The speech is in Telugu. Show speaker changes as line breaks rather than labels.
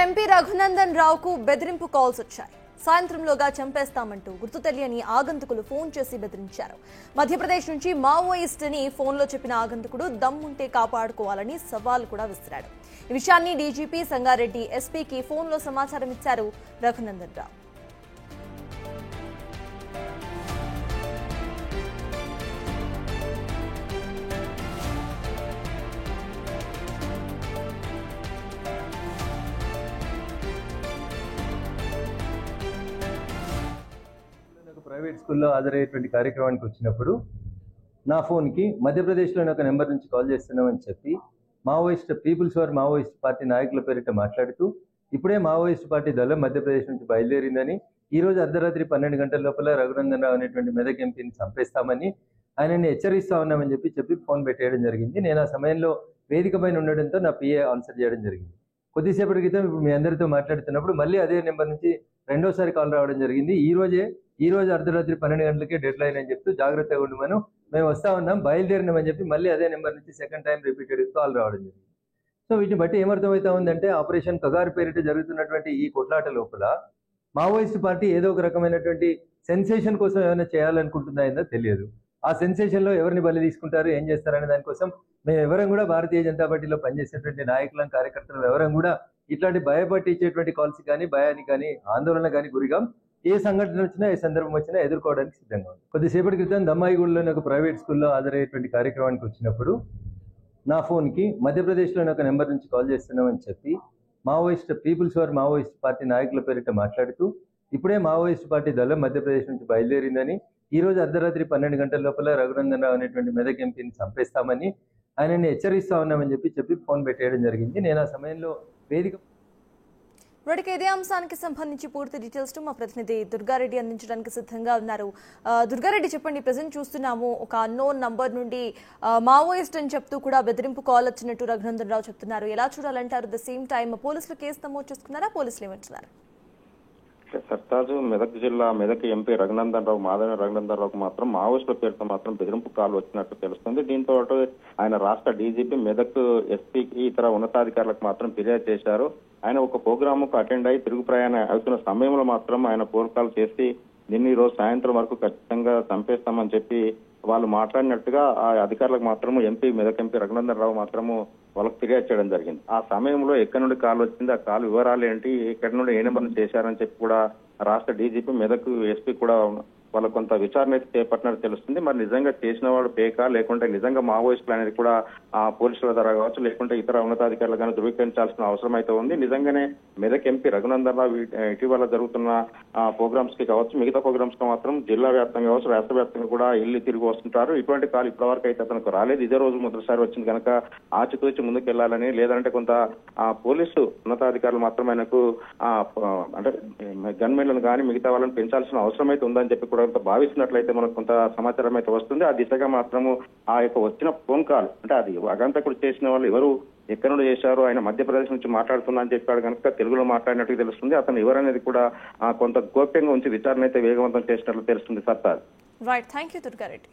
ఎంపీ రఘునందన్ రావుకు బెదిరింపు కాల్స్ వచ్చాయి. సాయంత్రంలోగా చంపేస్తామంటూ గుర్తు తెలియని ఆగంతకులు ఫోన్ చేసి బెదిరించారు. మధ్యప్రదేశ్ నుంచి మావోయిస్ట్ అని ఫోన్లో చెప్పిన ఆగంతకుడు దమ్ముంటే కాపాడుకోవాలని సవాల్ కూడా విసిరాడు. ఈ విషయాన్ని డీజీపీ సంగారెడ్డి ఎస్పీకి ఫోన్లో సమాచారం ఇచ్చారు రఘునందన్ రావు.
ప్రైవేట్ స్కూల్లో హాజరయ్యేటువంటి కార్యక్రమానికి వచ్చినప్పుడు నా ఫోన్కి మధ్యప్రదేశ్లోని ఒక నెంబర్ నుంచి కాల్ చేస్తున్నామని చెప్పి Maoist People's War Maoist party నాయకుల పేరిట మాట్లాడుతూ ఇప్పుడే మావోయిస్ట్ పార్టీ దళం మధ్యప్రదేశ్ నుంచి బయలుదేరిందని, ఈ రోజు అర్ధరాత్రి 12 గంటల లోపల రఘునందన్ రావు అనేటువంటి మెదక్ ఎంపీని చంపేస్తామని ఆయనని హెచ్చరిస్తా ఉన్నామని చెప్పి ఫోన్ పెట్టేయడం జరిగింది. నేను ఆ సమయంలో వేదిక పైన ఉండడంతో నా పిఏ ఆన్సర్ చేయడం జరిగింది. కొద్దిసేపటి క్రితం ఇప్పుడు మీ అందరితో మాట్లాడుతున్నప్పుడు మళ్ళీ అదే నెంబర్ నుంచి రెండోసారి కాల్ రావడం జరిగింది. ఈ రోజు అర్ధరాత్రి 12 గంటలకే డెడ్ లైన్ అని చెప్తూ జాగ్రత్తగా ఉండమను, మేము వస్తా ఉన్నాం, బయలుదేరినామని చెప్పి మళ్ళీ అదే నెంబర్ నుంచి సెకండ్ టైం రిపీటెడ్ కాల్ రావడం జరిగింది. సో వీటిని బట్టి ఏమర్థమవుతా ఉందంటే ఆపరేషన్ కగారు పేరిట జరుగుతున్నటువంటి ఈ కొట్లాట లోపల మావోయిస్ట్ పార్టీ ఏదో ఒక రకమైనటువంటి సెన్సేషన్ కోసం ఏమైనా చేయాలనుకుంటుందో తెలియదు. ఆ సెన్సేషన్ లో ఎవరిని బలి తీసుకుంటారు, ఏం చేస్తారనే దానికోసం మేము ఎవరం కూడా భారతీయ జనతా పార్టీలో పనిచేసేటువంటి నాయకులం, కార్యకర్తలు ఎవరం కూడా ఇట్లాంటి భయపట్టించేటువంటి కాల్స్ కానీ, భయానికి కానీ, ఆందోళన కానీ గురిగాం. ఏ సంఘటన వచ్చినా, ఏ సందర్భం వచ్చినా ఎదుర్కోవడానికి సిద్ధంగా ఉంది. కొద్దిసేపటి క్రితం దమ్మాయిగూడలోని ఒక ప్రైవేట్ స్కూల్లో హాజరయ్యేటువంటి కార్యక్రమానికి వచ్చినప్పుడు నా ఫోన్కి మధ్యప్రదేశ్లోని ఒక నెంబర్ నుంచి కాల్ చేస్తున్నామని చెప్పి Maoist People's War Maoist party నాయకుల పేరిట మాట్లాడుతూ ఇప్పుడే మావోయిస్ట్ పార్టీ దళం మధ్యప్రదేశ్ నుంచి బయలుదేరిందని, ఈ రోజు అర్ధరాత్రి 12 గంటల లోపల రఘునందన్ రావు అనేటువంటి మెదక్ ఎంపీని చంపేస్తామని ఆయనని హెచ్చరిస్తా ఉన్నామని చెప్పి ఫోన్ పెట్టేయడం జరిగింది. నేను ఆ సమయంలో వేదిక
ఇదే అంశానికి సంబంధించి పూర్తి డీటెయిల్స్ మా ప్రతినిధి దుర్గారెడ్డి అందించడానికి సిద్ధంగా ఉన్నారు. దుర్గారెడ్డి, చెప్పండి. ప్రజెంట్ చూస్తున్నాము ఒక అన్నోన్ నంబర్ నుండి మావోయిస్ట్ అని చెప్తూ కూడా బెదిరింపు కాల్ వచ్చినట్టు రఘునందన్ రావు చెప్తున్నారు. ఎలా చూడాలంటారు? ద సేమ్ టైం పోలీసులు కేసు నమోదు చేసుకున్నారా? పోలీసులు ఏమంటున్నారు?
సర్తాజు మెదక్ జిల్లా మెదక్ ఎంపీ రఘునందన్ రావు, మాధవ రఘునందన్ రావుకు మాత్రం మావోయిస్టుల పేరుతో మాత్రం బెదిరింపు కాల్ వచ్చినట్టు తెలుస్తుంది. దీంతో ఆయన రాష్ట్ర డీజీపీ, మెదక్ ఎస్పీకి, ఇతర ఉన్నతాధికారులకు మాత్రం ఫిర్యాదు చేశారు. ఆయన ఒక ప్రోగ్రాముకు అటెండ్ అయి తిరుగు ప్రయాణం అవుతున్న సమయంలో మాత్రం ఆయన ఫోన్ కాల్ చేసి నిన్న ఈ రోజు సాయంత్రం వరకు ఖచ్చితంగా చంపేస్తామని చెప్పి వాళ్ళు మాట్లాడినట్టుగా ఆ అధికారులకు మాత్రము మెదక్ ఎంపీ రఘునందన్ రావు మాత్రము వాళ్ళకి ఫిర్యాదు చేయడం జరిగింది. ఆ సమయంలో ఎక్కడి నుండి కాల్ వచ్చింది, ఆ కాల్ వివరాలు ఏంటి, ఎక్కడి నుండి ఏ నెంబర్ చేశారని చెప్పి కూడా రాష్ట్ర డీజీపీ, మెదక్ ఎస్పీ కూడా వాళ్ళ కొంత విచారణ అయితే చేపట్టినట్టు తెలుస్తుంది. మరి నిజంగా చేసిన వాడు పేకా లేకుంటే నిజంగా మావోయిస్టులు అనేది కూడా ఆ పోలీసుల ద్వారా కావచ్చు, లేకుంటే ఇతర ఉన్నతాధికారులు కానీ ధృవీకరించాల్సిన అవసరం అయితే ఉంది. నిజంగానే మెదక్ ఎంపీ రఘునందన్ రావు ఇటీవల జరుగుతున్న ప్రోగ్రామ్స్ కి కావచ్చు, మిగతా ప్రోగ్రామ్స్ కి మాత్రం జిల్లా వ్యాప్తంగా కావచ్చు, రాష్ట్ర వ్యాప్తంగా కూడా ఇల్లు తిరిగి వస్తుంటారు. ఇటువంటి కాల్ ఇప్పటివరకు అయితే అతనికి రాలేదు. ఇదే రోజు మొదటిసారి వచ్చింది కనుక ఆచితూచి ముందుకు వెళ్ళాలని, లేదంటే కొంత పోలీసు ఉన్నతాధికారులు మాత్రం ఆయనకు అంటే గన్మెన్లను కానీ మిగతా వాళ్ళని పెంచాల్సిన అవసరం అయితే ఉందని చెప్పి భావిస్తున్నట్లయితే మనకు కొంత సమాచారం అయితే వస్తుంది. ఆ దిశగా మాత్రము ఆ యొక్క వచ్చిన ఫోన్ కాల్ అంటే అది అగంతకుడు చేసిన వాళ్ళు ఎవరు, ఎక్కడి నుండి చేశారు, ఆయన మధ్యప్రదేశ్ నుంచి మాట్లాడుతున్నా అని చెప్పాడు కనుక తెలుగులో మాట్లాడినట్టు తెలుస్తుంది. అతను ఎవరనేది కూడా కొంత గోప్యంగా ఉంచి విచారణ అయితే వేగవంతం చేసినట్లు తెలుస్తుంది. Sartaj.
Right, thank you Durga Reddy.